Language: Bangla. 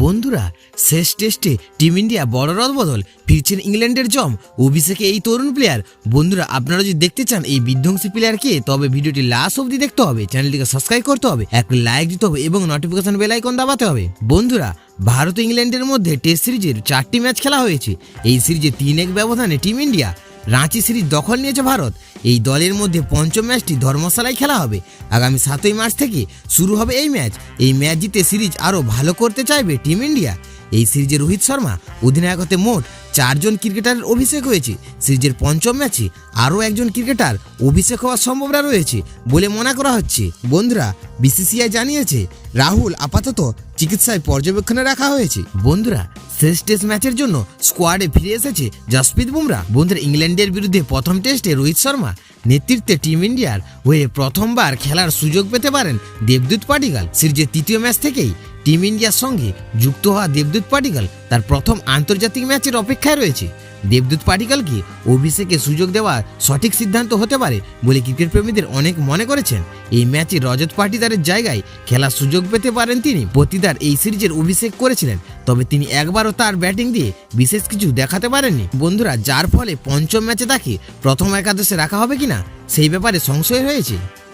বন্ধুরা, শেষ টেস্টে টিম ইন্ডিয়া বড় রদবদল, ফিরছেন ইংল্যান্ডের জম অভিষেকে এই তরুণ প্লেয়ার। বন্ধুরা, আপনারা যদি দেখতে চান এই বিধ্বংসী প্লেয়ারকে, তবে ভিডিওটি লাস্ট অবধি দেখতে হবে, চ্যানেলটিকে সাবস্ক্রাইব করতে হবে, একটা লাইক দিতে হবে এবং নোটিফিকেশন বেল আইকন দাবাতে হবে। বন্ধুরা, ভারত ও ইংল্যান্ডের মধ্যে টেস্ট সিরিজের 4টি ম্যাচ খেলা হয়েছে। এই সিরিজে 3-1 ব্যবধানে টিম ইন্ডিয়া রাঁচি সিরিজ দখল নিয়েছে ভারত। এই দলের মধ্যে পঞ্চম ম্যাচটি ধর্মশালায় খেলা হবে। আগামী 7ই মার্চ থেকে শুরু হবে এই ম্যাচ। এই ম্যাচ জিতে সিরিজ আরও ভালো করতে চাইবে টিম ইন্ডিয়া। এই সিরিজে রোহিত শর্মা অধিনায়কত্বে মোট 4 জন ক্রিকেটারের অভিষেক হয়েছে। সিরিজের পঞ্চম ম্যাচে আরও একজন ক্রিকেটার অভিষেক হওয়ার সম্ভাবনা রয়েছে বলে মনে করা হচ্ছে। বন্ধুরা, বিসিসিআই জানিয়েছে রাহুল আপাতত চিকিৎসায় পর্যবেক্ষণে রাখা হয়েছে। বন্ধুরা, শেষ টেস্ট ম্যাচের জন্য স্কোয়াডে ফিরে এসেছে জসপ্রীত বুমরা। বন্ধুরা, ইংল্যান্ডের বিরুদ্ধে প্রথম টেস্টে রোহিত শর্মা নেতৃত্বে টিম ইন্ডিয়ার হয়ে প্রথমবার খেলার সুযোগ পেতে পারেন দেবদূত পাডিক্কাল। সিরিজের তৃতীয় ম্যাচ থেকেই টিম ইন্ডিয়ার সঙ্গে যুক্ত হওয়া দেবদূত পাডিক্কাল তার প্রথম আন্তর্জাতিক ম্যাচের অপেক্ষায় রয়েছে। দেবদূত পাডিক্কালকে অভিষেকে সুযোগ দেওয়া সঠিক সিদ্ধান্ত হতে পারে বলে ক্রিকেট প্রেমীদের অনেক মনে করেছেন। এই ম্যাচে রজত পাটিদারের জায়গায় খেলার সুযোগ পেতে পারেন তিনি। পাটিদার এই সিরিজের অভিষেক করেছিলেন, তবে তিনি একবারও তার ব্যাটিং দিয়ে বিশেষ কিছু দেখাতে পারেননি। বন্ধুরা, যার ফলে পঞ্চম ম্যাচে তাকে প্রথম একাদশে রাখা হবে কিনা সেই ব্যাপারে সংশয় হয়েছে।